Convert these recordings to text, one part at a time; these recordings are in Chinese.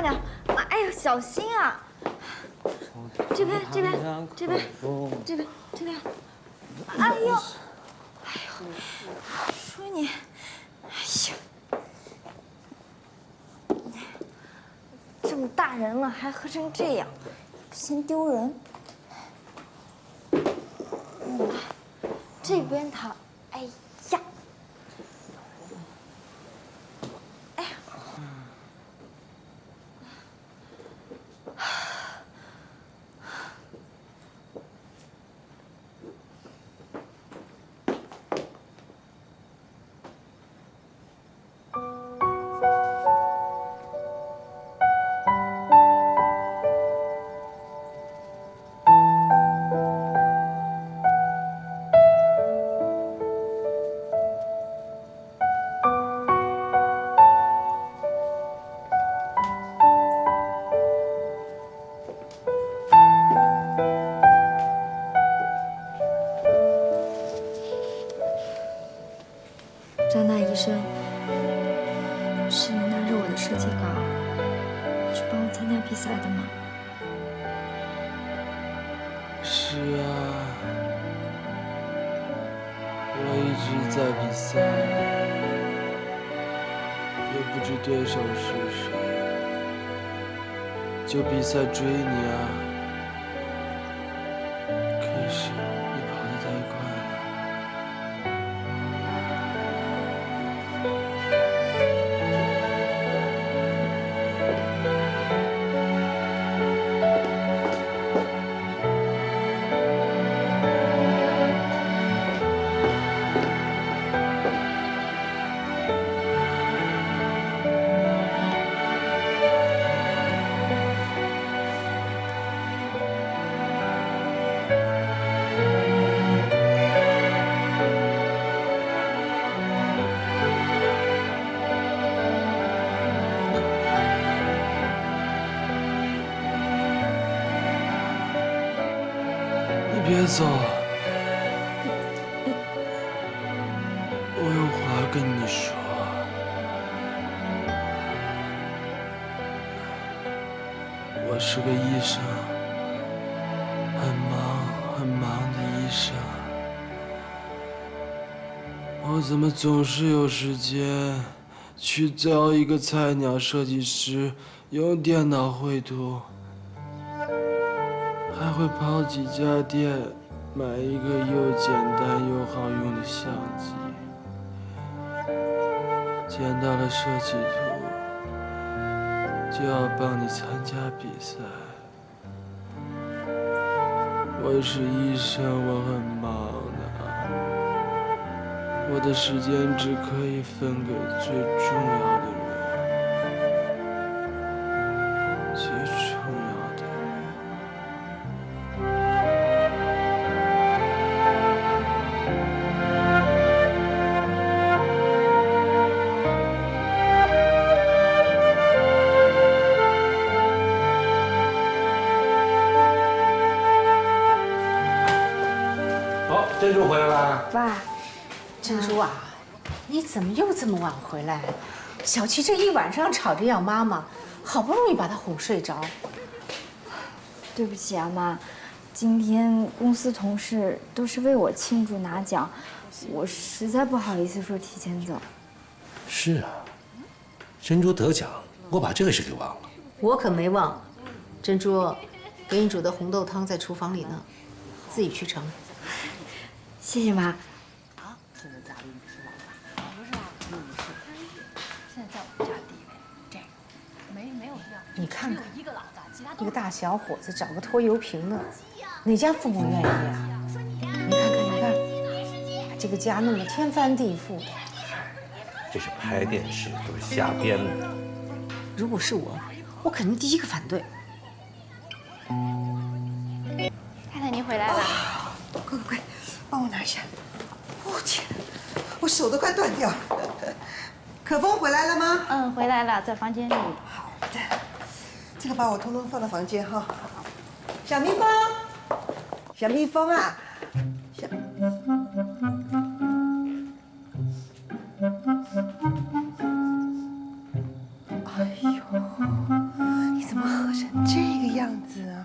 点，哎呦，小心啊！这边，这边，这边，这边，这边。哎呦，哎呦，说你，哎呀，这么大人了还喝成这样，嫌丢人。这边躺，哎呀，哎呀。 张大医生，是你拿着我的设计稿去帮我参加比赛的吗？是啊，我一直在比赛，也不知对手是谁，就比赛追你啊。可是你跑得太快了。 别走，我有话跟你说。我是个医生，很忙的医生。我怎么总是有时间去教一个菜鸟设计师用电脑绘图？ 还会跑几家店买一个又简单又好用的相机，捡到了设计图就要帮你参加比赛。我是医生，我很忙的，我的时间只可以分给最重要的人，最重要的人。 珍珠回来了，爸，珍珠啊，你怎么又这么晚回来？小琪这一晚上吵着要妈妈，好不容易把她哄睡着。对不起啊，妈，今天公司同事都是为我庆祝拿奖，我实在不好意思说提前走。是啊，珍珠得奖，我把这个事给忘了。我可没忘，珍珠，给你煮的红豆汤在厨房里呢，自己去盛。 谢谢妈。现在家里你是老大，不是啊，你是。现在在我们家地位，这个没有必要。你看看，一个老大，其他一个大小伙子找个拖油瓶的，哪家父母愿意啊？你看看，你看，把这个家弄得天翻地覆的。这是拍电视，都是瞎编的。如果是我，我肯定第一个反对。太太，您回来了。快，帮我拿一下。我天，我手都快断掉了。可风回来了吗？嗯，回来了，在房间里。好的，这个把我通通放到房间哈。小蜜蜂，小蜜蜂啊，小。哎呦，样子啊？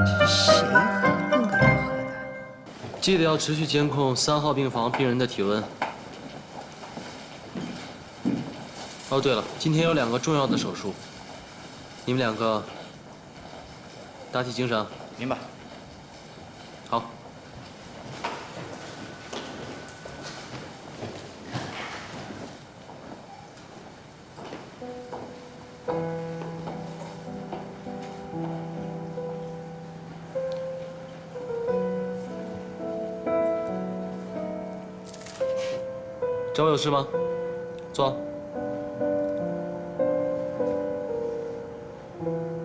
这是谁喝？弄给他喝的？记得要持续监控3号病房病人的体温。哦，对了，今天有2个重要的手术，你们2个打起精神。明白。好。找我有事吗？坐。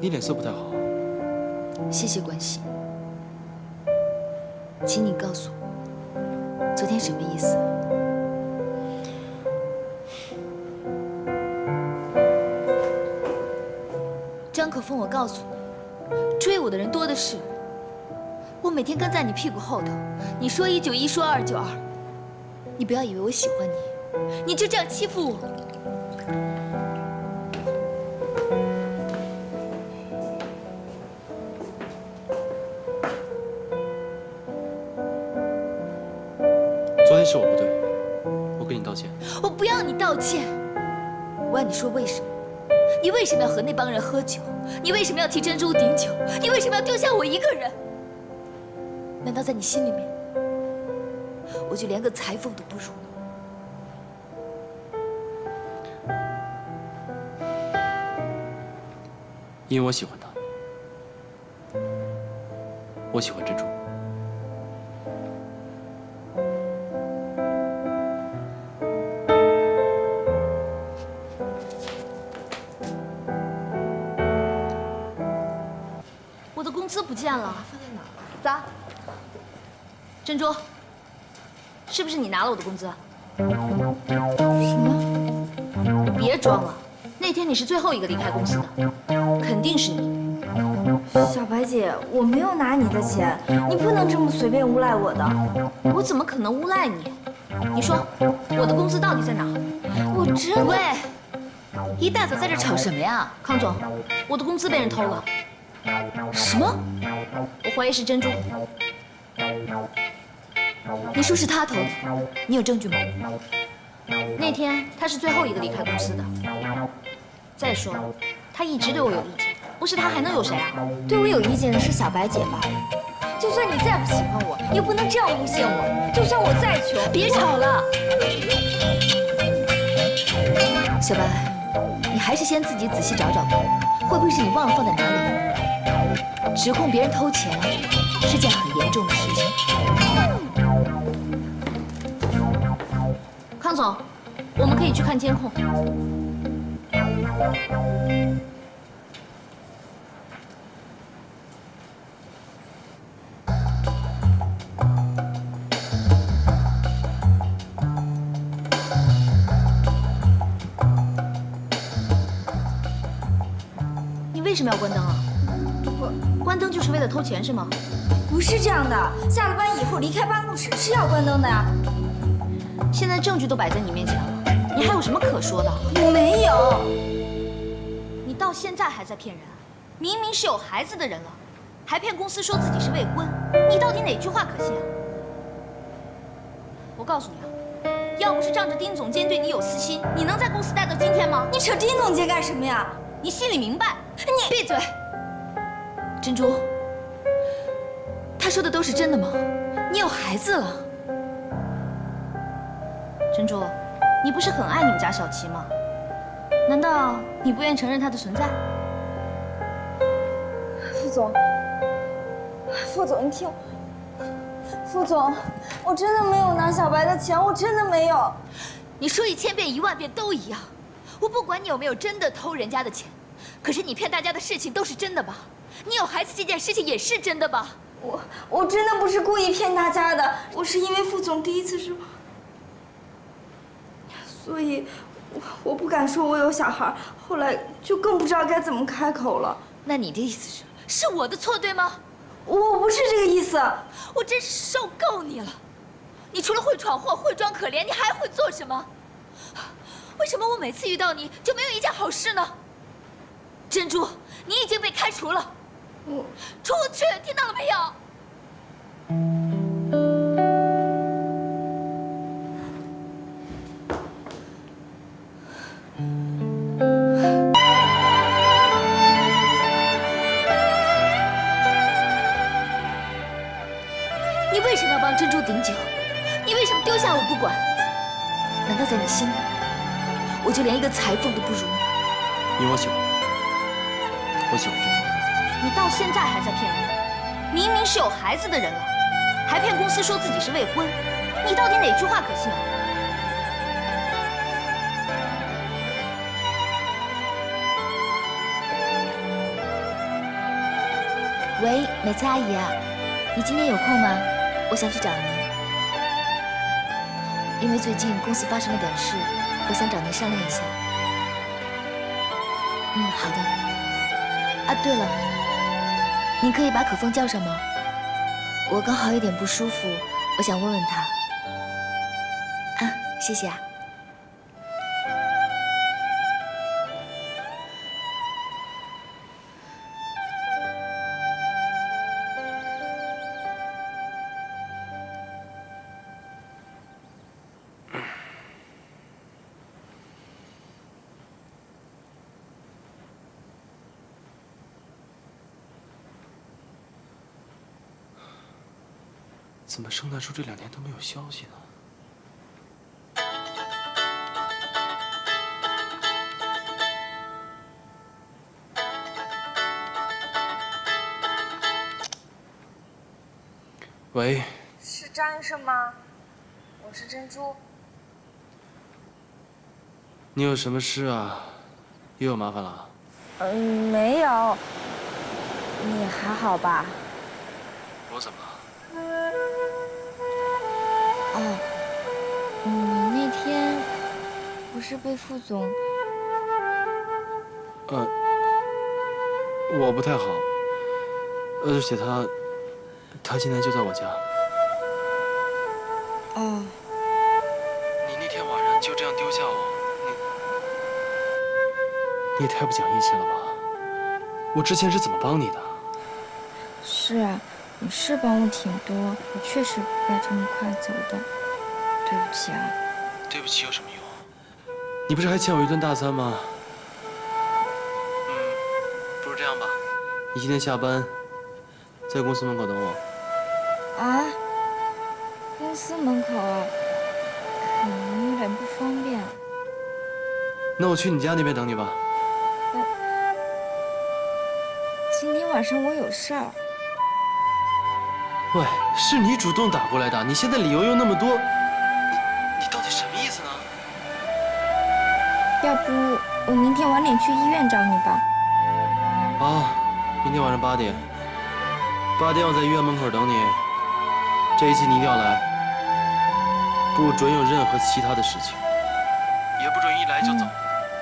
你脸色不太好。谢谢关心，请你告诉我，昨天什么意思？张可风，我告诉你，追我的人多的是，我每天跟在你屁股后头，你说191，说292，你不要以为我喜欢你，你就这样欺负我。昨天是我不对，我跟你道歉。我不要你道歉，我要你说为什么？你为什么要和那帮人喝酒？你为什么要替珍珠顶酒？你为什么要丢下我一个人？难道在你心里面，我就连个裁缝都不如？因为我喜欢他，我喜欢珍珠。我的工资不见了，放在哪儿？咋？珍珠，是不是你拿了我的工资？什么？你别装了，那天你是最后一个离开公司的，肯定是你。小白姐，我没有拿你的钱，你不能这么随便诬赖我的。我怎么可能诬赖你？你说我的工资到底在哪？我真的……喂，一大早在这吵什么呀？康总，我的工资被人偷了。什么？我怀疑是珍珠。你说是他偷的，你有证据吗？那天他是最后一个离开公司的。再说了，他一直对我有意见，不是他还能有谁啊？对我有意见的是小白姐吧？就算你再不喜欢我，也不能这样诬陷我。就算我再穷，别吵了。小白，你还是先自己仔细找找吧，会不会是你忘了放在哪里？指控别人偷钱是件很严重的事情。康总，我们可以去看监控。你为什么要关灯啊？关灯就是为了偷钱是吗？不是这样的。下了班以后离开办公室是要关灯的呀。现在证据都摆在你面前了，你还有什么可说的？我没有。你到现在还在骗人，明明是有孩子的人了，还骗公司说自己是未婚，你到底哪句话可信啊？我告诉你啊，要不是仗着丁总监对你有私心，你能在公司待到今天吗？你扯丁总监干什么呀？你心里明白。你闭嘴！珍珠，他说的都是真的吗？你有孩子了。珍珠，你不是很爱你们家小琪吗？难道你不愿意承认她的存在？副总，副总，你听我，副总，我真的没有拿小白的钱，我真的没有。你说1000遍10000遍都一样，我不管你有没有真的偷人家的钱，可是你骗大家的事情都是真的吧？你有孩子这件事情也是真的吧？我真的不是故意骗大家的，我是因为副总第一次是。所以我不敢说我有小孩，后来就更不知道该怎么开口了。那你的意思是我的错，对吗？我不是这个意思，我真是受够你了！你除了会闯祸、会装可怜，你还会做什么？为什么我每次遇到你就没有一件好事呢？珍珠，你已经被开除了，出去，听到了没有？你为什么要帮珍珠顶酒？你为什么丢下我不管？难道在你心里，我就连一个裁缝都不如你？因为我喜欢珍珠。你到现在还在骗人，明明是有孩子的人了，还骗公司说自己是未婚，你到底哪句话可信啊？喂，美翠阿姨啊，你今天有空吗？我想去找您，因为最近公司发生了点事，我想找您商量一下。好的。啊，对了，您可以把可风叫上吗？我刚好有点不舒服，我想问问他。啊，谢谢啊。怎么圣诞树这2天都没有消息呢？喂，是张医生吗？我是珍珠。你有什么事啊？又有麻烦了？没有。你还好吧？我怎么了？哦，你那天不是被副总……我不太好，而且他现在就在我家。哦，你那天晚上就这样丢下我，你也太不讲义气了吧？我之前是怎么帮你的？是啊，你是帮我挺多，我确实不该这么快走的，对不起啊。对不起有什么用？你不是还欠我一顿大餐吗？不如这样吧，你今天下班在公司门口等我。啊？公司门口啊，可能有点不方便。那我去你家那边等你吧。今天晚上我有事儿。喂，是你主动打过来的，你现在理由又那么多，你到底什么意思呢？要不我明天晚点去医院找你吧。啊，明天晚上8点，8点我在医院门口等你。这一期你一定要来，不准有任何其他的事情，也不准一来就走。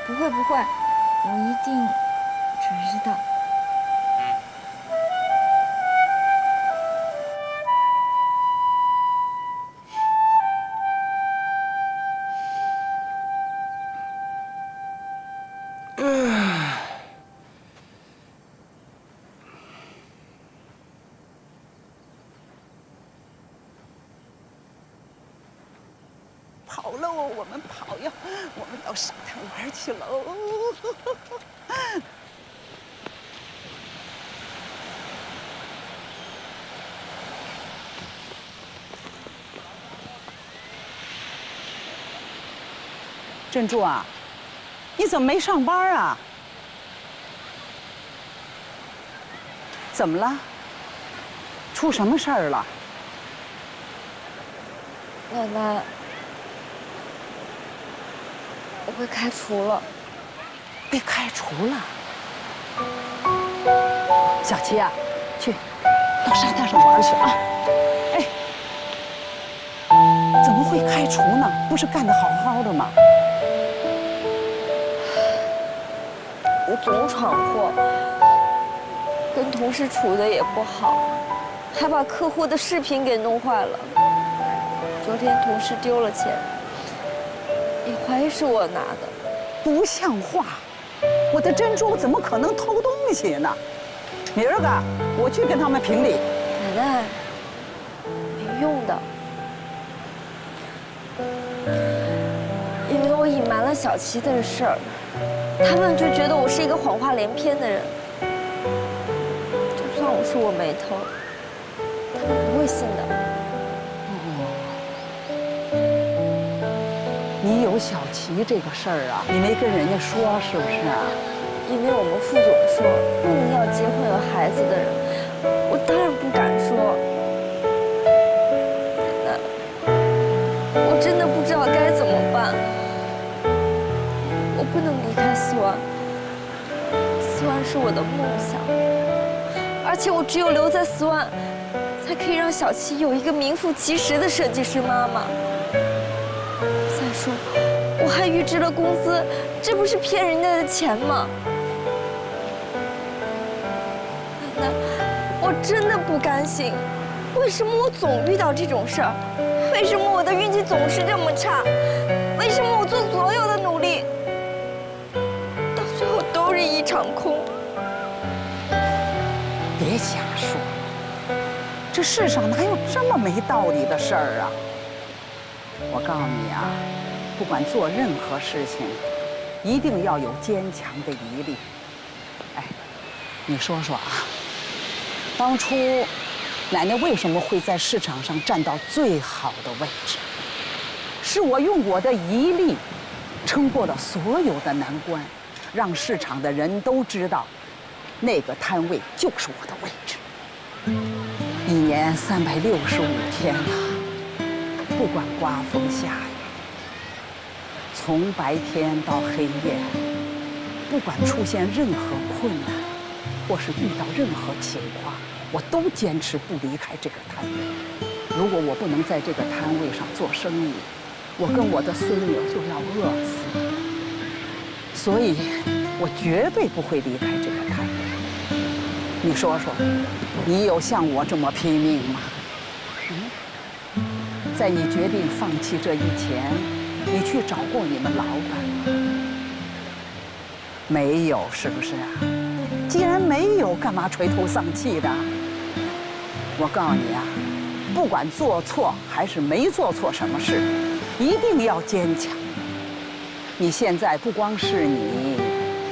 不会不会，我一定准时到。跑喽，我们跑呀！我们到沙滩玩去喽！珍珠啊，你怎么没上班啊？怎么了？出什么事儿了？奶奶，我被开除了。被开除了？小琪啊，去到沙滩上玩去啊！哎，怎么会开除呢？不是干得好好的吗？我总闯祸，跟同事处的也不好，还把客户的视频给弄坏了。昨天同事丢了钱，也怀疑是我拿的。不像话！我的珍珠怎么可能偷东西呢？明儿个我去跟他们评理。奶奶，没用的，因为我隐瞒了小琪的事儿，他们就觉得我是一个谎话连篇的人。就算我说我没偷，他们不会信的。你有小琪这个事儿啊，你没跟人家说是不是啊？因为我们副总说不能要结婚有孩子的人，我当然不敢说。我真的不知道该怎么办。我不能离开思安，思安是我的梦想，而且我只有留在思安，才可以让小琪有一个名副其实的设计师妈妈。再说，我还预支了工资，这不是骗人家的钱吗？奶奶，我真的不甘心，为什么我总遇到这种事儿？为什么我的运气总是这么差？为什么我做所有的努力，到最后都是一场空？别瞎说，这世上哪有这么没道理的事儿啊？我告诉你啊，不管做任何事情，一定要有坚强的毅力。哎，你说说啊，当初奶奶为什么会在市场上站到最好的位置？是我用我的毅力撑过了所有的难关，让市场的人都知道，那个摊位就是我的位置。一年365天啊，不管刮风下雨，从白天到黑夜，不管出现任何困难，或是遇到任何情况，我都坚持不离开这个摊位。如果我不能在这个摊位上做生意，我跟我的孙女就要饿死。所以，我绝对不会离开这个摊位。你说说，你有像我这么拼命吗？在你决定放弃这以前，你去找过你们老板吗？没有，是不是啊？既然没有，干嘛垂头丧气的？我告诉你啊，不管做错还是没做错什么事，一定要坚强。你现在不光是你，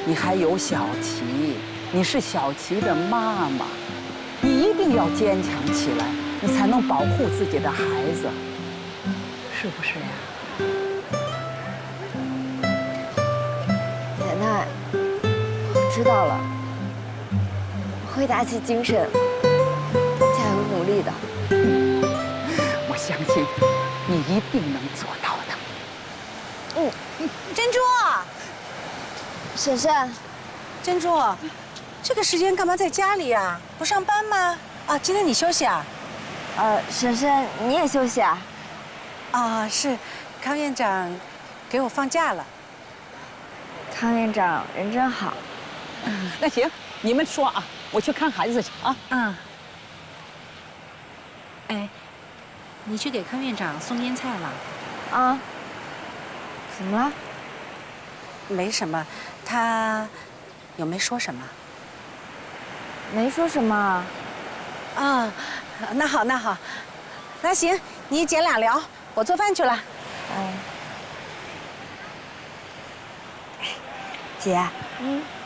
你还有小琪，你是小琪的妈妈，你一定要坚强起来，你才能保护自己的孩子，是不是呀？奶奶，我知道了，我会打起精神，加油努力的。我相信你一定能做到的。珍珠，婶婶，珍珠，这个时间干嘛在家里呀？不上班吗？啊，今天你休息啊？婶婶你也休息啊？啊，是，康院长给我放假了。康院长人真好。那行，你们说啊，我去看孩子去啊。嗯。哎，你去给康院长送腌菜了？啊？怎么了？没什么，他有没说什么？没说什么。啊，那好，那好，那行，你减2聊，我做饭去了。姐，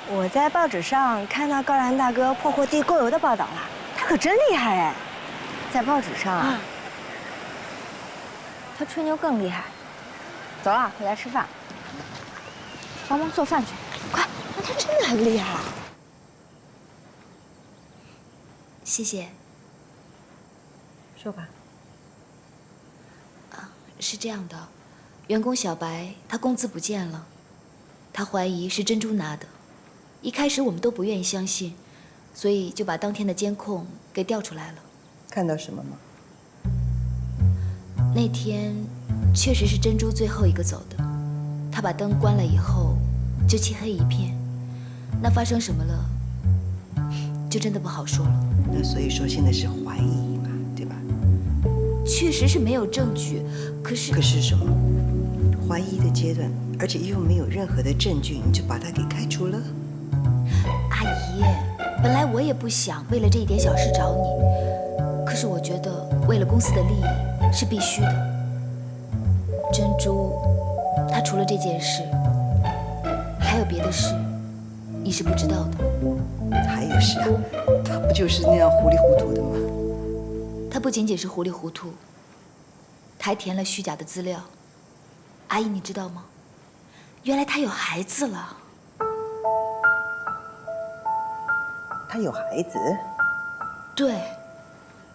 我在报纸上看到高兰大哥破获地沟油的报道了，他可真厉害哎！在报纸上啊，他吹牛更厉害。走了，回家吃饭，帮忙做饭去，快！他真的很厉害。谢谢。说吧。是这样的，员工小白他工资不见了，他怀疑是珍珠拿的。一开始我们都不愿意相信，所以就把当天的监控给调出来了。看到什么吗？那天确实是珍珠最后一个走的，他把灯关了以后就漆黑一片，那发生什么了，就真的不好说了。那所以说现在是怀疑嘛，对吧？确实是没有证据，可是可是什么？怀疑的阶段，而且又没有任何的证据，你就把他给开除了？阿姨，本来我也不想为了这一点小事找你，可是我觉得为了公司的利益是必须的。珍珠，她除了这件事，还有别的事，你是不知道的。还有事啊？他不就是那样糊里糊涂的吗？她不仅仅是糊里糊涂，她还填了虚假的资料。阿姨，你知道吗？原来她有孩子了。他有孩子？对，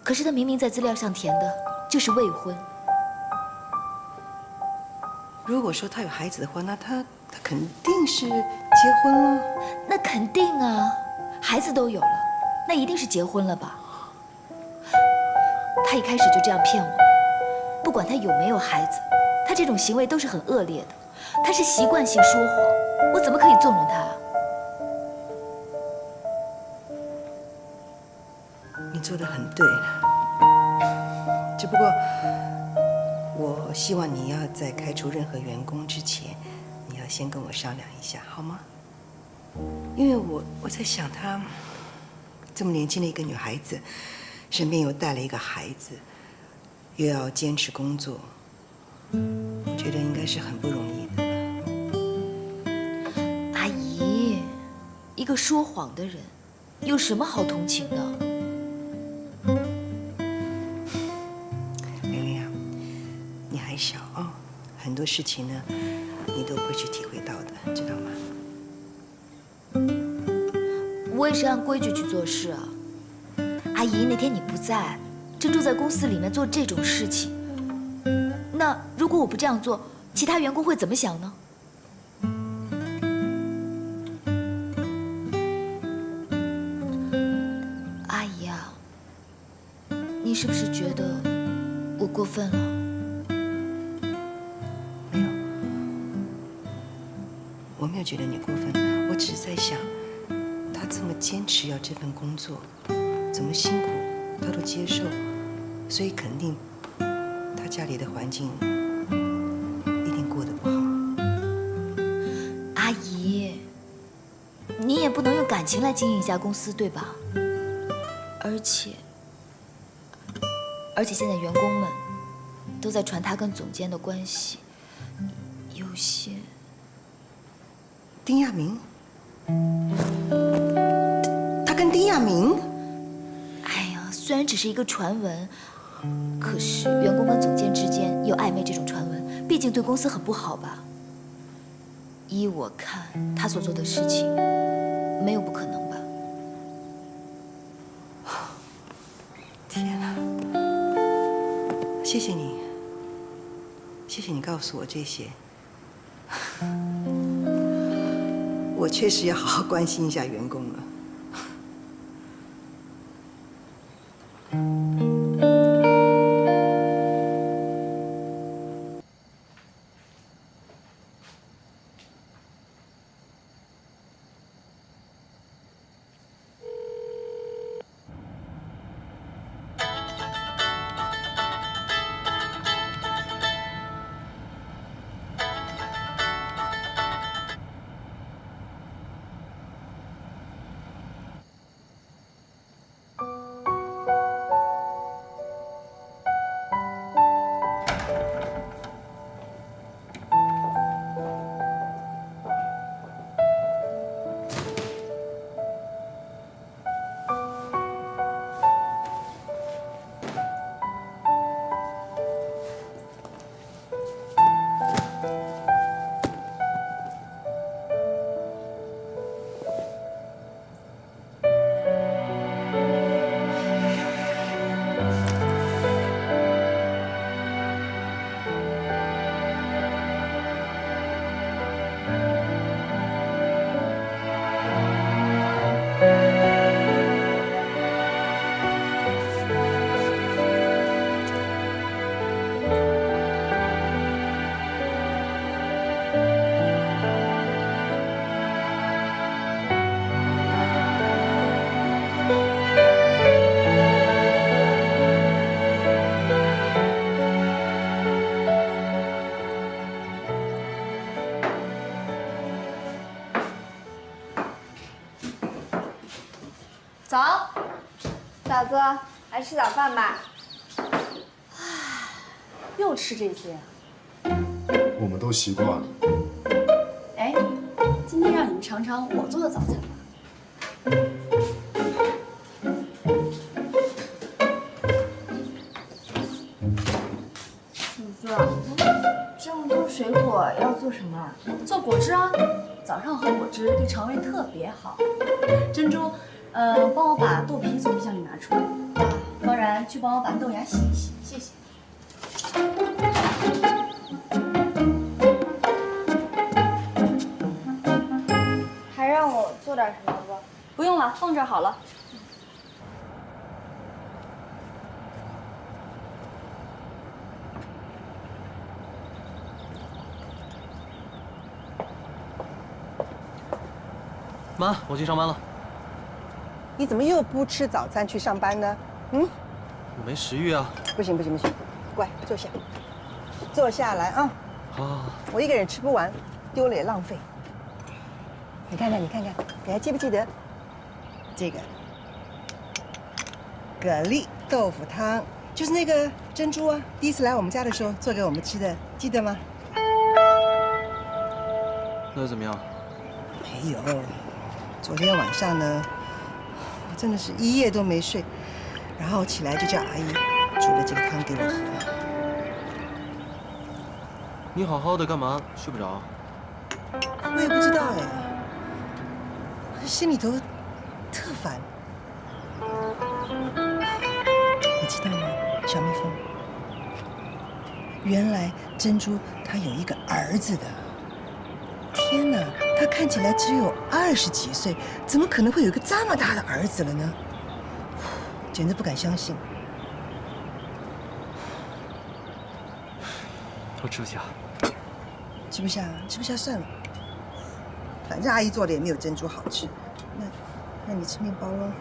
可是她明明在资料上填的就是未婚。如果说他有孩子的话，那他肯定是结婚了。那肯定啊，孩子都有了，那一定是结婚了吧？他一开始就这样骗我们，不管他有没有孩子，他这种行为都是很恶劣的，他是习惯性说谎，我怎么可以纵容他啊？你做得很对，只不过我希望你要在开除任何员工之前，你要先跟我商量一下，好吗？因为我在想，她这么年轻的一个女孩子，身边又带了一个孩子，又要坚持工作，我觉得应该是很不容易的。阿姨，一个说谎的人，有什么好同情的？玲玲啊，你还小啊，很多事情呢，你都不会去体会到的，知道吗？我也是按规矩去做事啊。阿姨，那天你不在，珍珠在公司里面做这种事情，那如果我不这样做，其他员工会怎么想呢？阿姨啊，你是不是觉得我过分了？没有，我没有觉得你过分，我只是在想，他这么坚持要这份工作，怎么辛苦他都接受，所以肯定他家里的环境一定过得不好。阿姨，你也不能用感情来经营一家公司，对吧？而且现在员工们都在传他跟总监的关系，有些……丁亚明，他跟丁亚明？哎呀，虽然只是一个传闻，可是员工跟总监之间有暧昧这种传闻，毕竟对公司很不好吧？依我看，他所做的事情没有不可能吧？天哪！谢谢你，谢谢你告诉我这些。我确实要好好关心一下员工了。早，嫂子，来吃早饭吧。又吃这些？我们都习惯了。哎，今天让你们尝尝我做的早餐吧。嫂子，这么多水果要做什么？做果汁啊，早上喝果汁对肠胃特别好。珍珠，帮我把豆皮从冰箱里拿出来。方然，去帮我把豆芽洗一洗，谢谢。还让我做点什么不？不用了，放这儿好了。妈，我去上班了。你怎么又不吃早餐去上班呢？我没食欲啊。不行，乖，坐下，坐下来啊。啊。我一个人吃不完，丢了也浪费。你看看，你还记不记得这个蛤蜊豆腐汤？就是那个珍珠啊，第一次来我们家的时候做给我们吃的，记得吗？那又怎么样？没有，昨天晚上呢，我真的是一夜都没睡，然后起来就叫阿姨煮了这个汤给我喝。你好好的干嘛睡不着？我也不知道哎，心里头特烦。你知道吗，小蜜蜂？原来珍珠她有一个儿子的。天哪，他看起来只有20几岁，怎么可能会有一个这么大的儿子了呢？简直不敢相信。我吃不下。吃不下算了，反正阿姨做的也没有珍珠好吃。那你吃面包喽。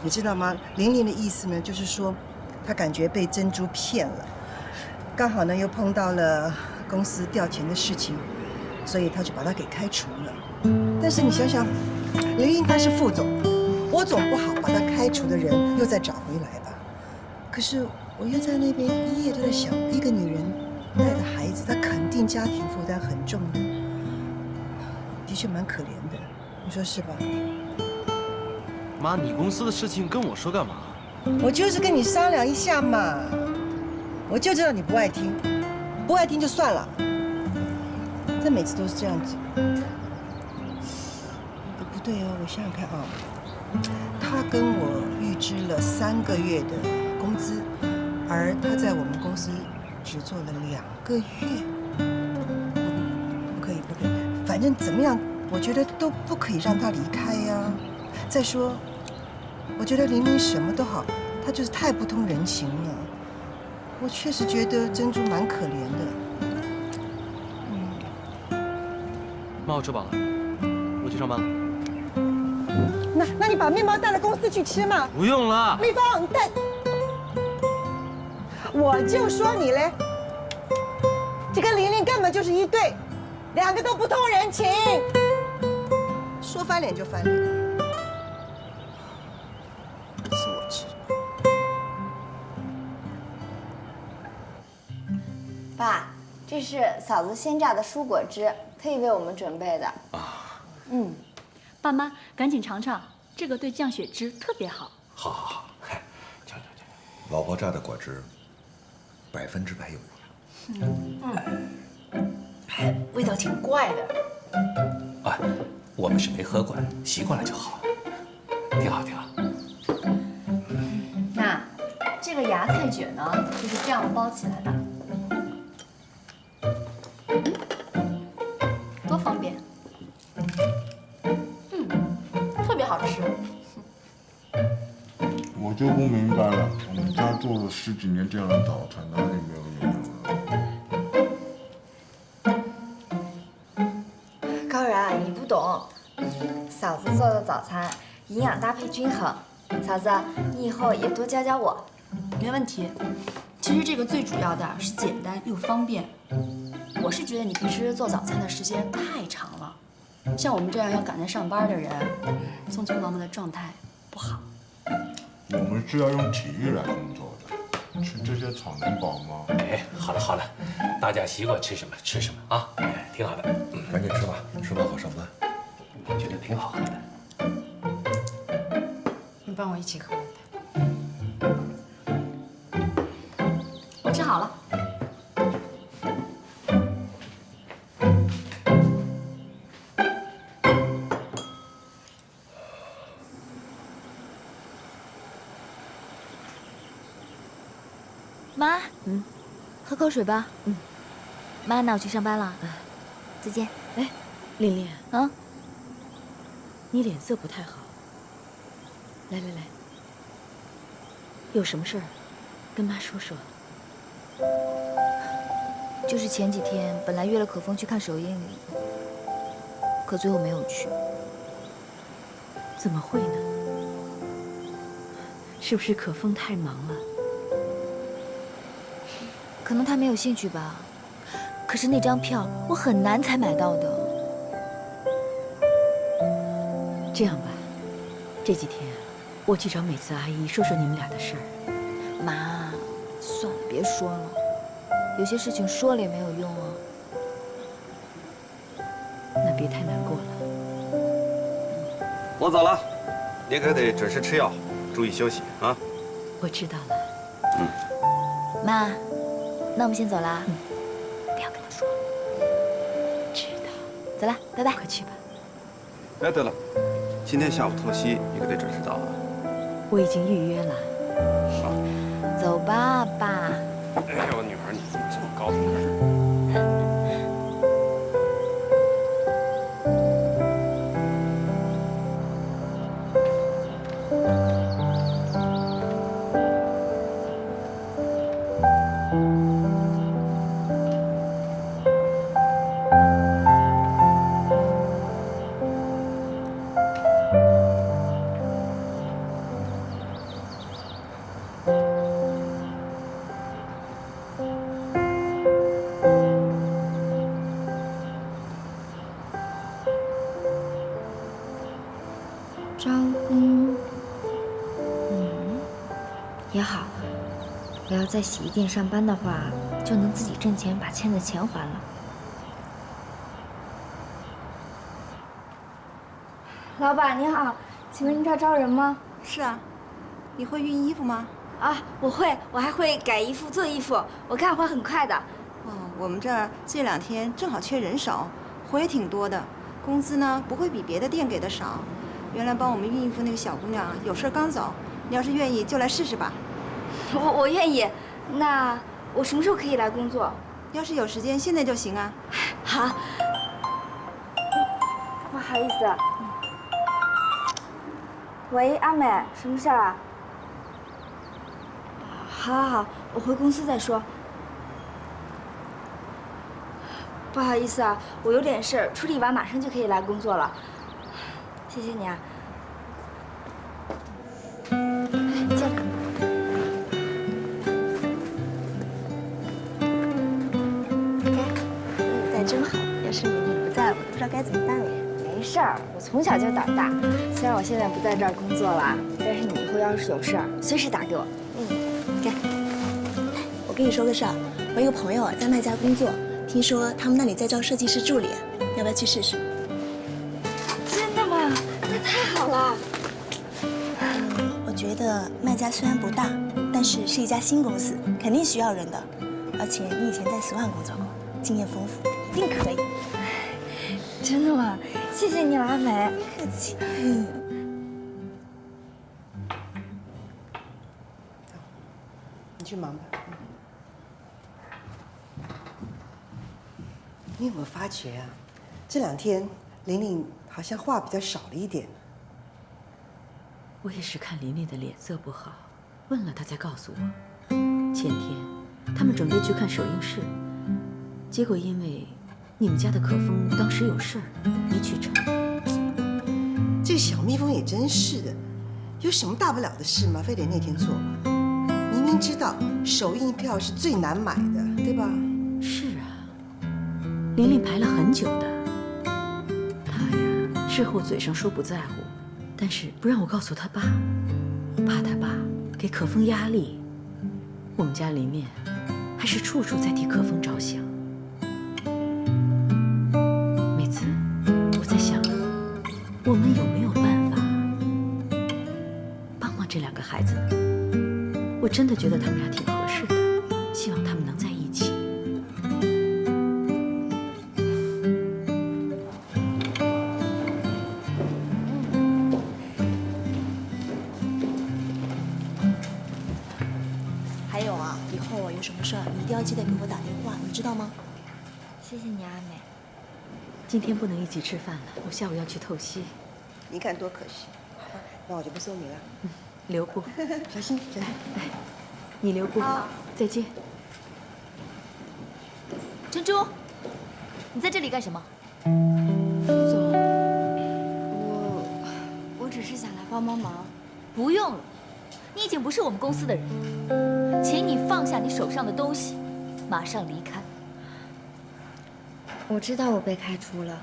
你知道吗？玲玲的意思呢，就是说她感觉被珍珠骗了，刚好呢又碰到了公司调钱的事情，所以他就把他给开除了。但是你想想，林英他是副总，我总不好把他开除的人又再找回来吧。可是我又在那边一夜都在想，一个女人带着孩子，她肯定家庭负担很重的，的确蛮可怜的，你说是吧？妈，你公司的事情跟我说干嘛？我就是跟你商量一下嘛，我就知道你不爱听。不爱听就算了，这每次都是这样子。不对哦，我想想看啊，他跟我预支了3个月的工资，而他在我们公司只做了2个月。不可以，反正怎么样，我觉得都不可以让他离开呀。再说，我觉得玲玲什么都好，她就是太不通人情了。我确实觉得珍珠蛮可怜的。妈，我吃饱了，我去上班了。那你把面包带到公司去吃嘛。不用了。蜜蜂，你带。我就说你嘞，这跟玲玲根本就是一对，2个都不通人情，说翻脸就翻脸。是我吃。爸，这是嫂子鲜榨的蔬果汁，特意为我们准备的。啊，爸妈赶紧尝尝，这个对降血脂特别好。好，尝。老婆榨的果汁，100%有用。味道挺怪的。啊，我们是没喝过，习惯了就好，挺好。那这个芽菜卷呢，就是这样包起来的。多方便，特别好吃。我就不明白了，我们家做了10几年这样的早餐，哪里没有营养了？高然，你不懂，嫂子做的早餐营养搭配均衡。嫂子，你以后也多教教我。没问题。其实这个最主要的是简单又方便。我是觉得你平时做早餐的时间太长了，像我们这样要赶着上班的人，宋秋妈妈的状态不好。我们是要用体力来工作的，吃这些草能饱吗？哎，好了好了，大家习惯吃什么吃什么啊，哎，挺好的，赶紧吃吧，吃饱好上班。我觉得挺好喝的。你帮我一起喝。我吃好了。妈，喝口水吧。妈，那我去上班了。再见。哎，琳琳，啊，你脸色不太好。来，有什么事儿，跟妈说说。就是前几天本来约了可风去看首映礼，可最后没有去。怎么会呢？是不是可风太忙了？可能他没有兴趣吧。可是那张票我很难才买到的。这样吧，这几天我去找美慈阿姨说说你们俩的事儿。妈，算了，别说了，有些事情说了也没有用啊。那别太难过了。我走了，你可得准时吃药，注意休息啊。我知道了。妈，那我们先走啦。不要跟他说。知道。走了，拜拜。快去吧。哎，对了，今天下午透析你可得准时到啊。我已经预约了。好。走吧，爸。哎，我女儿，你怎么这么高兴呢？招工，也好。我要在洗衣店上班的话，就能自己挣钱把欠的钱还了。老板你好，请问您这儿招人吗？是啊，你会熨衣服吗？啊，我会，我还会改衣服、做衣服，我干活很快的。哦，我们这儿这2天正好缺人手，活也挺多的，工资呢不会比别的店给的少。原来帮我们熨衣服那个小姑娘有事刚走，你要是愿意就来试试吧。我愿意。那我什么时候可以来工作？要是有时间，现在就行啊。好。不好意思。喂，阿美，什么事儿啊？好，我回公司再说。不好意思啊，我有点事儿，处理完马上就可以来工作了。谢谢你啊。进来。你在真好，要是你不在，我都不知道该怎么办了。没事儿，我从小就胆大。虽然我现在不在这儿工作了，但是你以后要是有事儿，随时打给我。给。我跟你说个事儿，我一个朋友啊在麦家工作，听说他们那里在招设计师助理，要不要去试试？真的吗？那太好了。我觉得麦家虽然不大，但是是一家新公司，肯定需要人的。而且你以前在Swan工作过，经验丰富，一定可以。真的吗？谢谢你了，阿美。客气。你去忙吧。你有没有发觉啊？这2天玲玲好像话比较少了一点。我也是看琳琳的脸色不好，问了她才告诉我，前天他们准备去看首映式，结果因为你们家的可风当时有事儿，没去成。这个小蜜蜂也真是的，有什么大不了的事吗？非得那天做？明明知道首映票是最难买的，对吧？是啊，琳琳排了很久的，她呀事后嘴上说不在乎，但是不让我告诉他爸，怕他爸给可风压力。我们家里面还是处处在替可风着想。每次我在想，我们有没有办法帮帮这2个孩子呢？我真的觉得他们俩挺合适的，希望他们能在一起。还有啊，以后有什么事儿你一定要记得给我打电话，你知道吗？谢谢你，阿美。今天不能一起吃饭了，我下午要去透析。你看多可惜。那我就不送你了。留步，小心，小心。哎，你留步。好，再见。珍珠，你在这里干什么？副总，我只是想来帮帮忙。不用了，你已经不是我们公司的人，请你放下你手上的东西，马上离开。我知道我被开除了，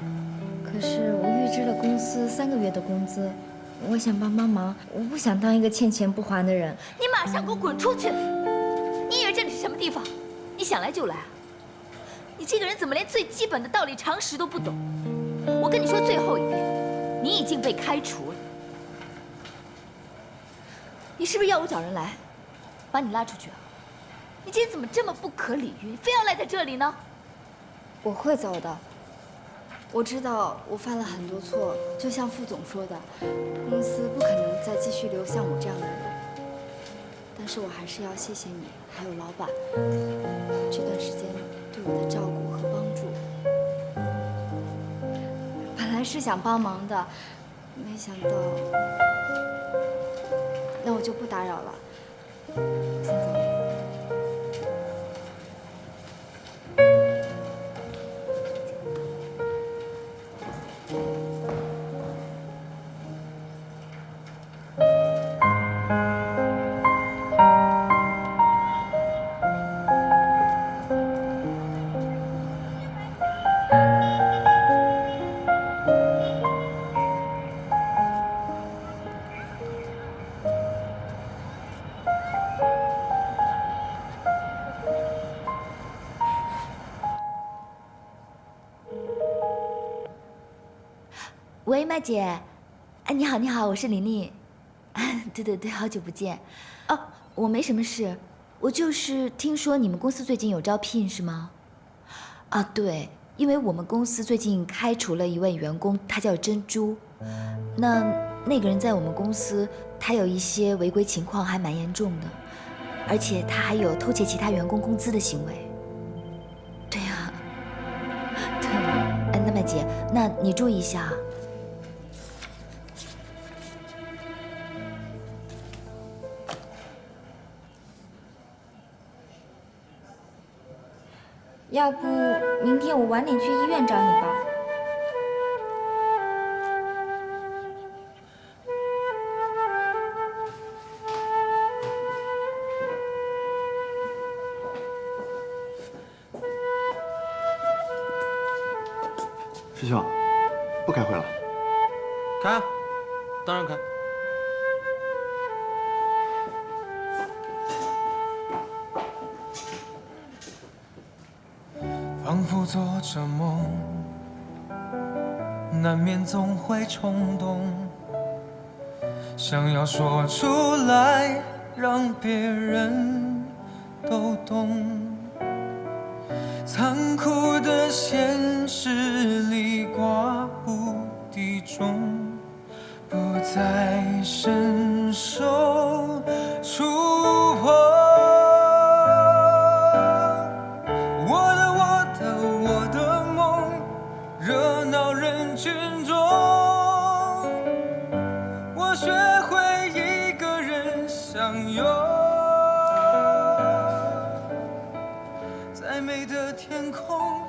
可是我预支了公司3个月的工资，我想帮帮忙，我不想当一个欠钱不还的人。你马上给我滚出去！你以为这里是什么地方？你想来就来啊？你这个人怎么连最基本的道理常识都不懂？我跟你说最后一遍，你已经被开除了。你是不是要我找人来把你拉出去啊？你今天怎么这么不可理喻，非要赖在这里呢？我会走的。我知道我犯了很多错，就像副总说的，公司不可能再继续留像我这样的人。但是我还是要谢谢你，还有老板，这段时间对我的照顾和帮助。本来是想帮忙的，没想到，那我就不打扰了，先走了。喂，麦姐，哎，你好，你好，我是琳琳。对，好久不见。哦，我没什么事，我就是听说你们公司最近有招聘，是吗？啊，对，因为我们公司最近开除了一位员工，他叫珍珠。那个人在我们公司，他有一些违规情况，还蛮严重的，而且他还有偷窃其他员工工资的行为。对呀，对。哎，那麦姐，那你注意一下。要不明天我晚点去医院找你吧。师兄，不开会了？开啊，当然开。仿佛做着梦，难免总会冲动，想要说出来，让别人都懂。残酷的现实里挂不敌众，不再伸手触碰。我的梦，热闹人群中，我学会一个人相拥。再美的天空，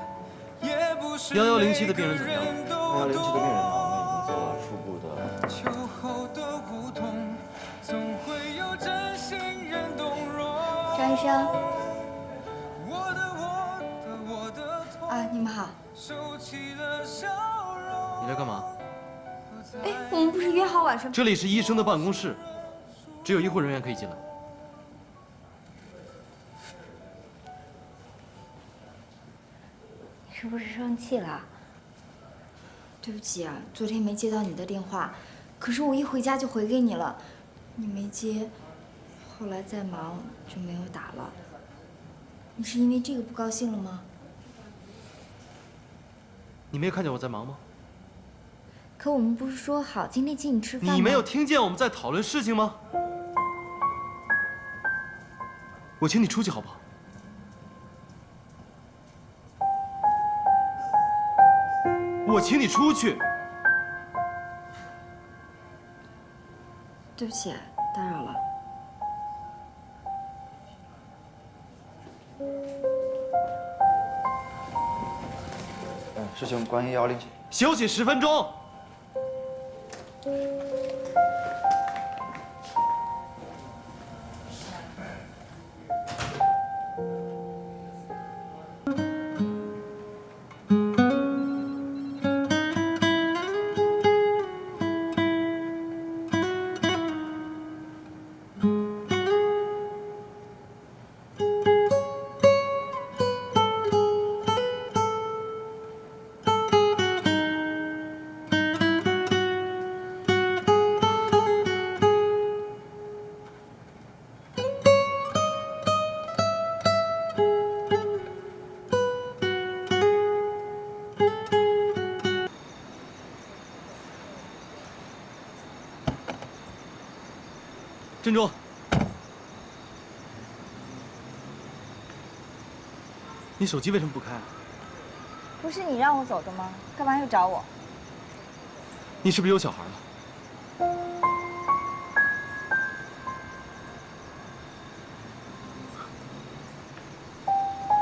也不是1107的病人怎么样1107的病人啊，我们已经做了初步的。秋后的梧桐，总会有真心人动容。张医生。啊，你们好。你来干嘛？哎，我们不是约好晚上？这里是医生的办公室，只有医护人员可以进来。你是不是生气了？对不起啊，昨天没接到你的电话，可是我一回家就回给你了，你没接，后来再忙就没有打了。你是因为这个不高兴了吗？你没有看见我在忙吗？可我们不是说好今天请你吃饭吗？你没有听见我们在讨论事情吗？我请你出去好不好？我请你出去。对不起，打扰了。师兄，关于110。休息10分钟。珍珠，你手机为什么不开啊？不是你让我走的吗？干嘛又找我？你是不是有小孩了？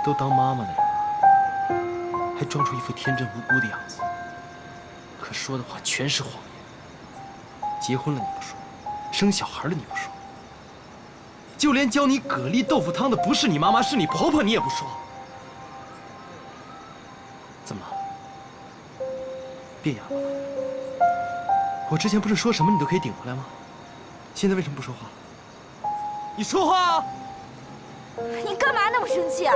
都当妈妈的人了，还装出一副天真无辜的样子，可说的话全是谎言。结婚了你不说，生小孩了你不说，就连教你蛤蜊豆腐汤的不是你妈妈，是你婆婆，你也不说。怎么了？变哑巴了？我之前不是说什么你都可以顶回来吗？现在为什么不说话了？你说话啊！你干嘛那么生气啊？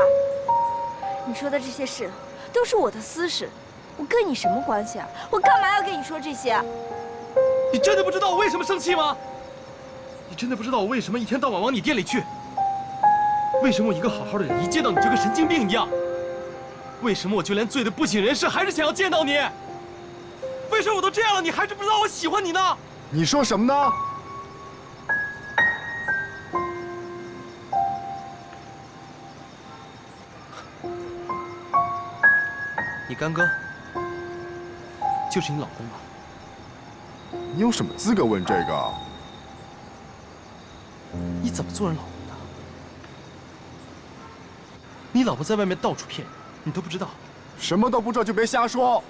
你说的这些事都是我的私事，我跟你什么关系啊？我干嘛要跟你说这些？你真的不知道我为什么生气吗？你真的不知道我为什么一天到晚往你店里去？为什么我一个好好的人，一见到你就跟神经病一样？为什么我就连醉得不省人事，还是想要见到你？为什么我都这样了，你还是不知道我喜欢你呢？你说什么呢？你干哥就是你老公吧？你有什么资格问这个？你怎么做人老公的？你老婆在外面到处骗人，你都不知道？什么都不知道就别瞎说。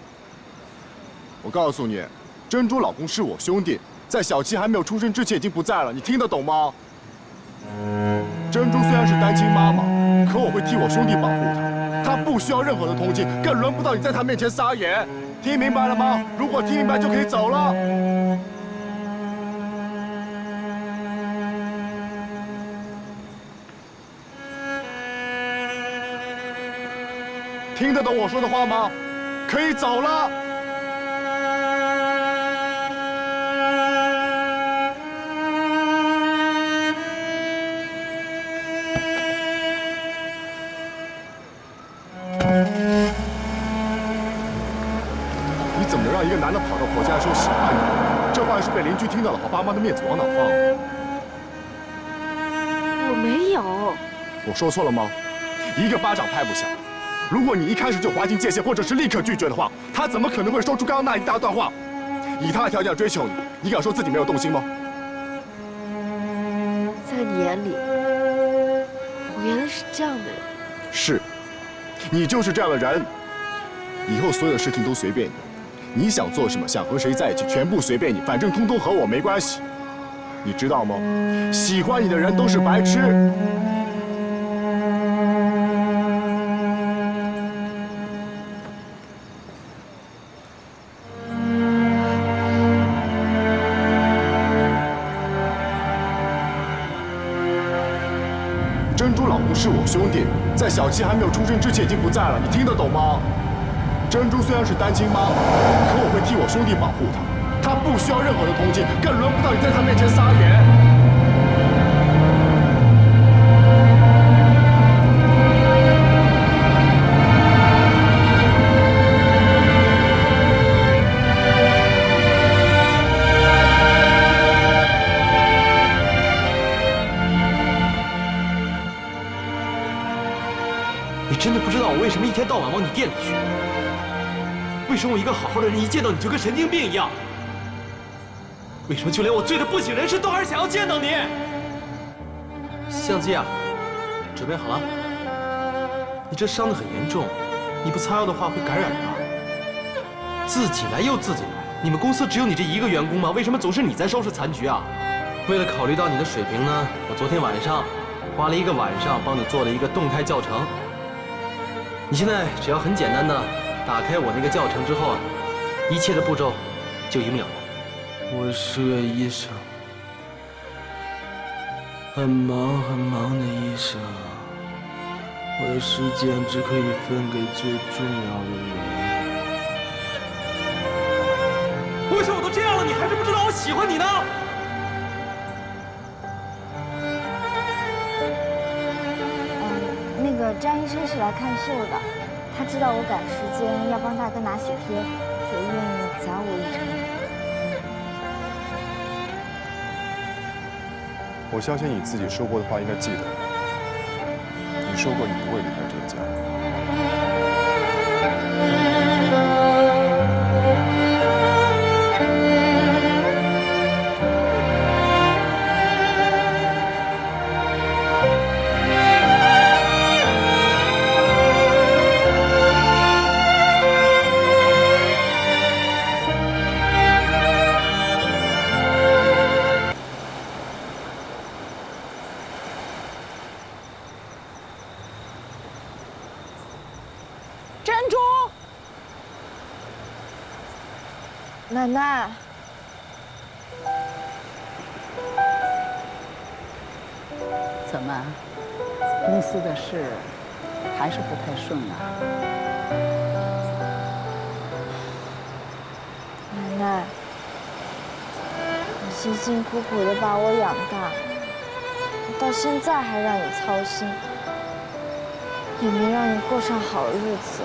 我告诉你，珍珠老公是我兄弟，在小七还没有出生之前已经不在了，你听得懂吗？珍珠虽然是单亲妈妈，可我会替我兄弟保护她，她不需要任何的同情，更轮不到你在她面前撒野。听明白了吗？如果听明白就可以走了。听得懂我说的话吗？可以走了。你怎么能让一个男的跑到婆家说喜欢你？这话要是被邻居听到了，把爸妈的面子往哪放？我没有。我说错了吗？一个巴掌拍不响。如果你一开始就划清界限，或者是立刻拒绝的话，他怎么可能会说出刚刚那一大段话？以他的条件追求你，你敢说自己没有动心吗？在你眼里，我原来是这样的人。是，你就是这样的人。以后所有的事情都随便你，你想做什么，想和谁在一起，全部随便你，反正通通和我没关系。你知道吗？喜欢你的人都是白痴。兄弟，在小七还没有出生之前已经不在了，你听得懂吗？珍珠虽然是单亲妈，可我会替我兄弟保护她，她不需要任何的同情，更轮不到你在她面前撒野。你真的不知道我为什么一天到晚往你店里去？为什么我一个好好的人一见到你就跟神经病一样？为什么就连我醉得不省人事都还是想要见到你？相机啊，准备好了。你这伤得很严重，你不擦药的话会感染的。自己来又自己来，你们公司只有你这一个员工吗？为什么总是你在收拾残局啊？为了考虑到你的水平呢，我昨天晚上花了1个晚上帮你做了一个动态教程。你现在只要很简单的打开我那个教程之后，一切的步骤就一目了然。我是个医生，很忙的医生，我的时间只可以分给最重要的人。为什么我都这样了，你还是不知道我喜欢你呢？那个张医生是来看秀的，他知道我赶时间要帮大哥拿喜帖，就愿意载我一程。我相信你自己说过的话应该记得，你说过你不会离开这个家。珍珠，奶奶，怎么，公司的事还是不太顺啊？奶奶，你辛辛苦苦的把我养大，到现在还让你操心，也没让你过上好日子，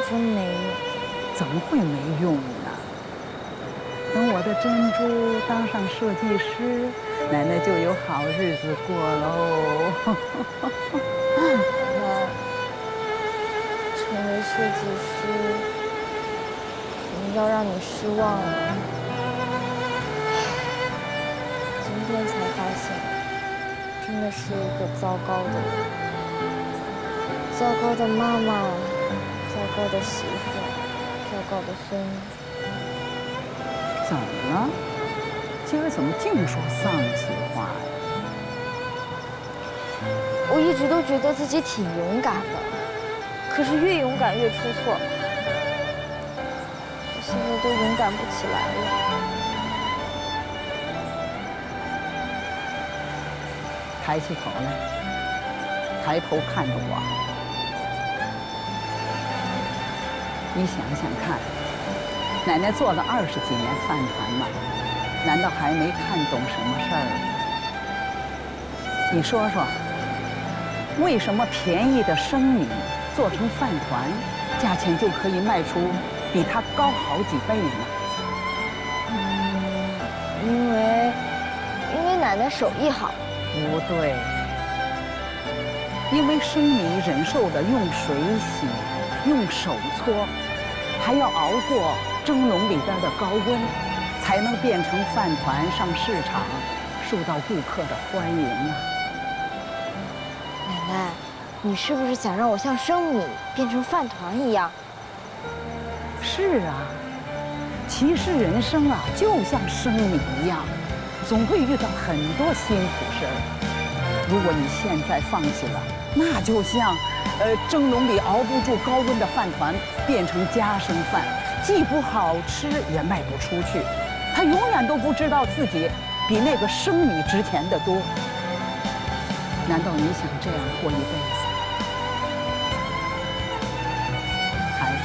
真没用。怎么会没用呢？等我的珍珠当上设计师，奶奶就有好日子过喽。奶奶，成为设计师，肯定要让你失望了。今天才发现，真的是一个糟糕的人，糟糕的妈妈，糟糕的媳妇，糟糕的孙女。怎么了？今儿怎么净说丧气话呀？我一直都觉得自己挺勇敢的，可是越勇敢越出错，我现在都勇敢不起来了。抬起头来，抬头看着我。你想想看，奶奶做了20几年饭团嘛，难道还没看懂什么事儿吗？你说说，为什么便宜的生米做成饭团，价钱就可以卖出比它高好几倍呢？因为奶奶手艺好。不对，因为生米忍受着用水洗、用手搓，还要熬过蒸笼里边的高温，才能变成饭团上市场，受到顾客的欢迎啊！奶奶，你是不是想让我像生米变成饭团一样？是啊，其实人生啊，就像生米一样，总会遇到很多辛苦事儿。如果你现在放弃了，那就像，蒸笼里熬不住高温的饭团变成家生饭，既不好吃也卖不出去，他永远都不知道自己比那个生米值钱的多。难道你想这样过一辈子？孩子，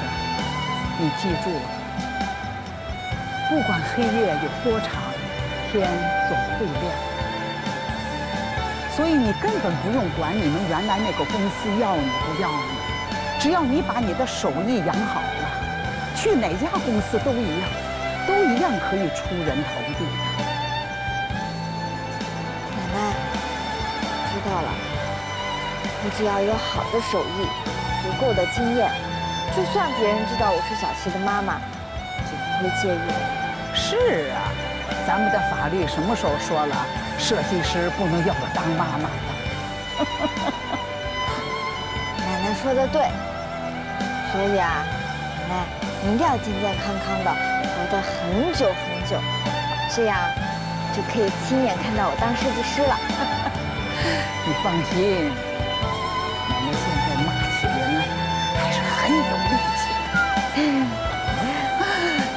你记住了，不管黑夜有多长，天总会亮。所以你根本不用管你们原来那个公司要你不要你，只要你把你的手艺养好了，去哪家公司都一样，可以出人头地的。奶奶，知道了。我只要有好的手艺，足够的经验，就算别人知道我是小琪的妈妈，也不会介意我。是啊，咱们的法律什么时候说了，设计师不能要我当妈妈的？奶奶说的对，所以啊，奶奶，你一定要健健康康的，活得很久很久，这样就可以亲眼看到我当设计师了。你放心，奶奶现在骂起人来还是很有力气的。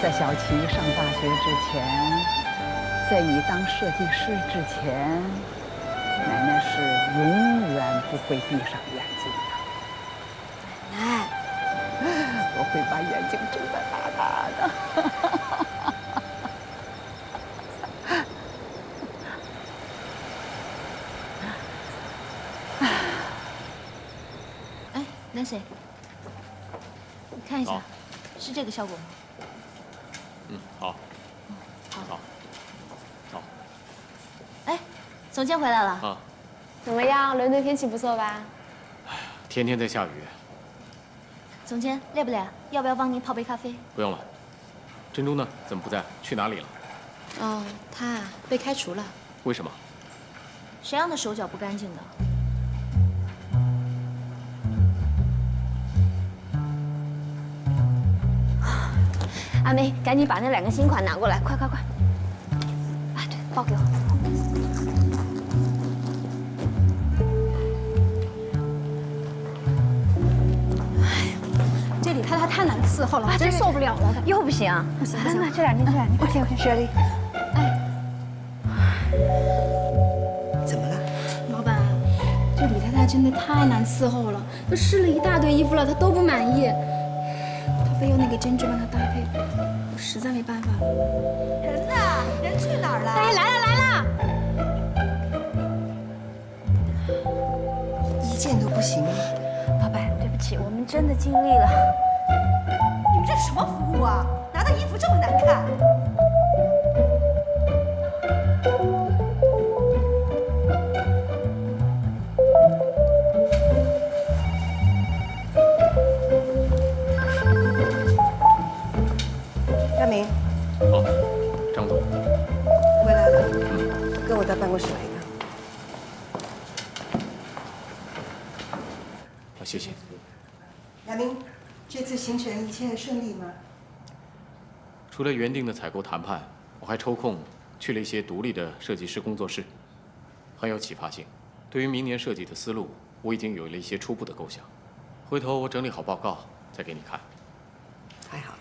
在小琪上大学之前，在你当设计师之前，奶奶是永远不会闭上眼睛的。奶奶，我会把眼睛睁得大大的。哎，Nancy，你看一下，是这个效果吗？好。好。好。哎，总监回来了。啊。怎么样？伦敦天气不错吧？天天在下雨。总监累不累？要不要帮您泡杯咖啡？不用了。珍珠呢？怎么不在？去哪里了？哦，他被开除了。为什么？谁让他手脚不干净的？阿梅，赶紧把那2个新款拿过来，快！啊，对，包给我。这李太太太难伺候了，我真受不了了。又不行，不行，这两件。OK， 雪莉。怎么了？老板，这李太太真的太难伺候了，她试了一大堆衣服了，她都不满意，她非要那个珍珠帮她搭配，我实在没办法了。人呢？人去哪儿了？哎，来了！一件都不行吗？宝贝，对不起，我们真的尽力了。你们这是什么服务啊？拿的衣服这么难看。亚明，好，张总。回来了，跟我到办公室来一趟。好，谢谢。亚明，这次行程一切顺利吗？除了原定的采购谈判，我还抽空去了一些独立的设计师工作室，很有启发性。对于明年设计的思路，我已经有了一些初步的构想。回头我整理好报告再给你看。太好了。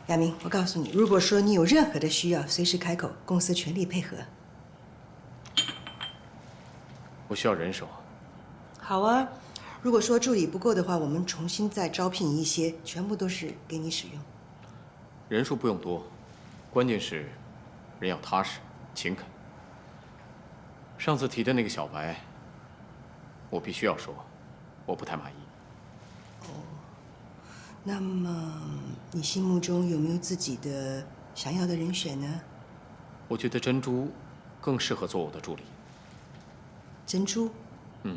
亚明，我告诉你，如果说你有任何的需要，随时开口，公司全力配合。我需要人手。好啊，如果说助理不够的话，我们重新再招聘一些，全部都是给你使用。人数不用多，关键是人要踏实、勤恳。上次提的那个小白，我必须要说，我不太满意。那么你心目中有没有自己的想要的人选呢？我觉得珍珠更适合做我的助理。珍珠？嗯。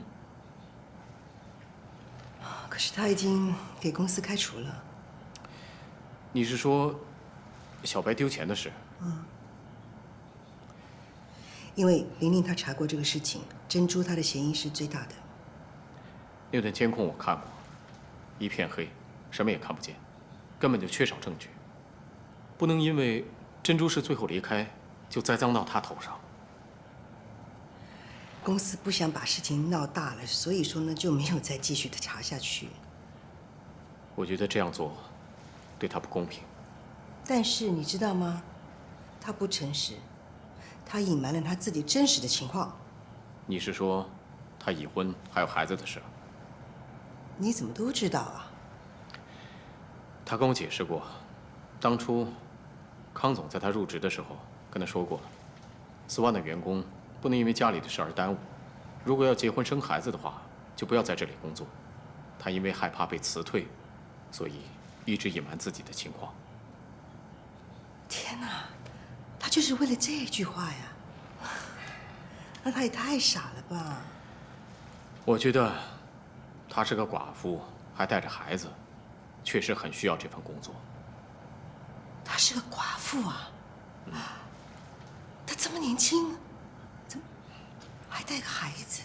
可是他已经给公司开除了。你是说小白丢钱的事？因为玲玲她查过这个事情，珍珠她的嫌疑是最大的。那段监控我看过，一片黑。什么也看不见，根本就缺少证据。不能因为珍珠是最后离开，就栽赃到他头上。公司不想把事情闹大了，所以说呢就没有再继续的查下去。我觉得这样做对他不公平。但是你知道吗？他不诚实，他隐瞒了他自己真实的情况。你是说他已婚还有孩子的事？你怎么都知道啊？他跟我解释过，当初康总在他入职的时候跟他说过，斯万的员工不能因为家里的事而耽误。如果要结婚生孩子的话，就不要在这里工作。他因为害怕被辞退，所以一直隐瞒自己的情况。天哪，他就是为了这句话呀？那他也太傻了吧！我觉得，她是个寡妇，还带着孩子，确实很需要这份工作。她是个寡妇啊！她这么年轻，怎么还带个孩子？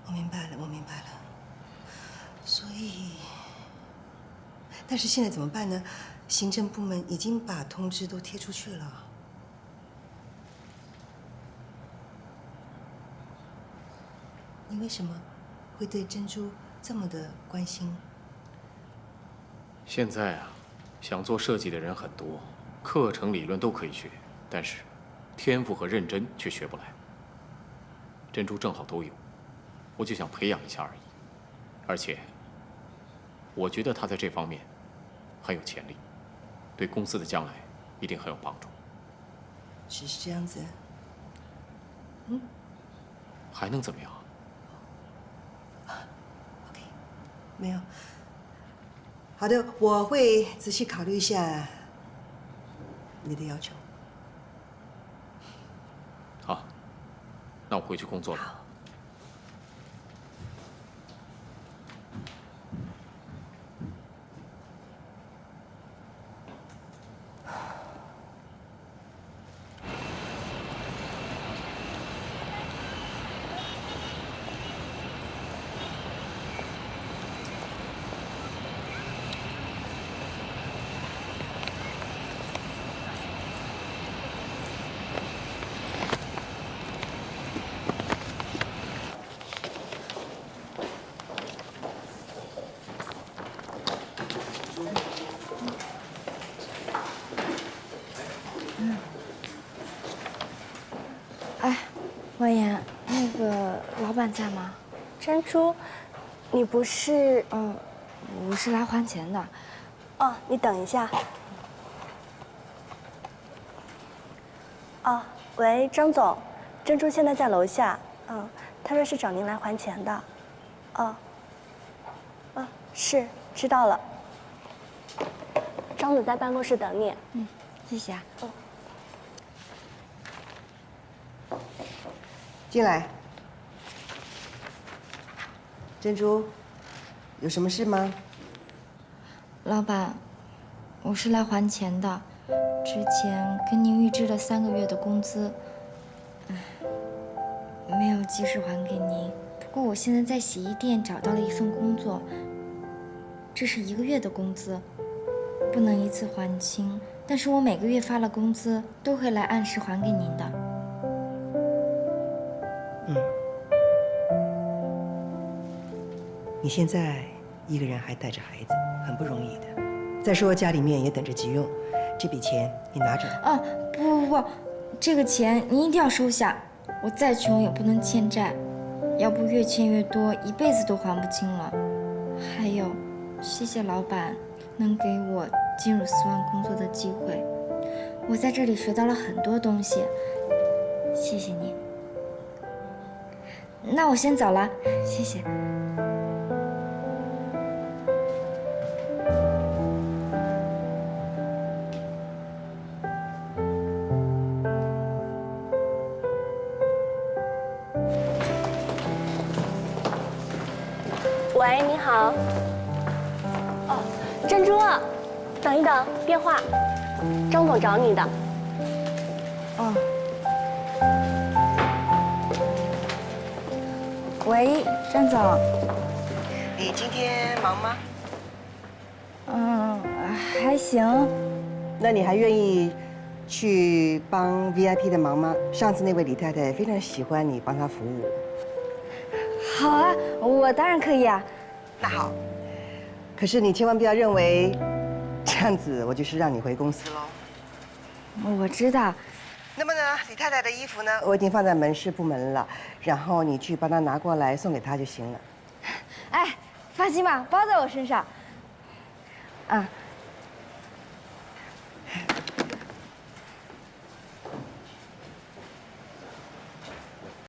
我明白了，我明白了。所以，但是现在怎么办呢？行政部门已经把通知都贴出去了。你为什么会对珍珠这么的关心？现在啊，想做设计的人很多，课程理论都可以学，但是天赋和认真却学不来。珍珠正好都有，我就想培养一下而已。而且，我觉得她在这方面很有潜力，对公司的将来一定很有帮助。只是这样子？还能怎么样？没有。好的，我会仔细考虑一下你的要求。好，那我回去工作了。文言，那个老板在吗？珍珠，你不是……我是来还钱的。哦，你等一下。哦，喂，张总，珍珠现在在楼下。他说是找您来还钱的。哦，是知道了。张总在办公室等你。谢谢啊。进来。珍珠，有什么事吗？老板，我是来还钱的。之前跟您预支了3个月的工资，没有及时还给您。不过我现在在洗衣店找到了一份工作，这是1个月的工资，不能一次还清。但是我每个月发了工资，都会来按时还给您的。你现在一个人还带着孩子，很不容易的。再说家里面也等着急用，这笔钱你拿着。不，这个钱您一定要收下。我再穷也不能欠债，要不越欠越多，一辈子都还不清了。还有，谢谢老板能给我进入斯万工作的机会，我在这里学到了很多东西，谢谢你。那我先走了，谢谢。喂，你好。珍珠，等一等，电话，张总找你的。喂，张总。你今天忙吗？还行。那你还愿意去帮 VIP 的忙吗？上次那位李太太非常喜欢你帮她服务。好啊，我当然可以啊。那好，可是你千万不要认为这样子我就是让你回公司喽。我知道。那么呢，李你太太的衣服呢？我已经放在门市部门了，然后你去帮她拿过来送给她就行了。哎，放心吧，包在我身上。啊。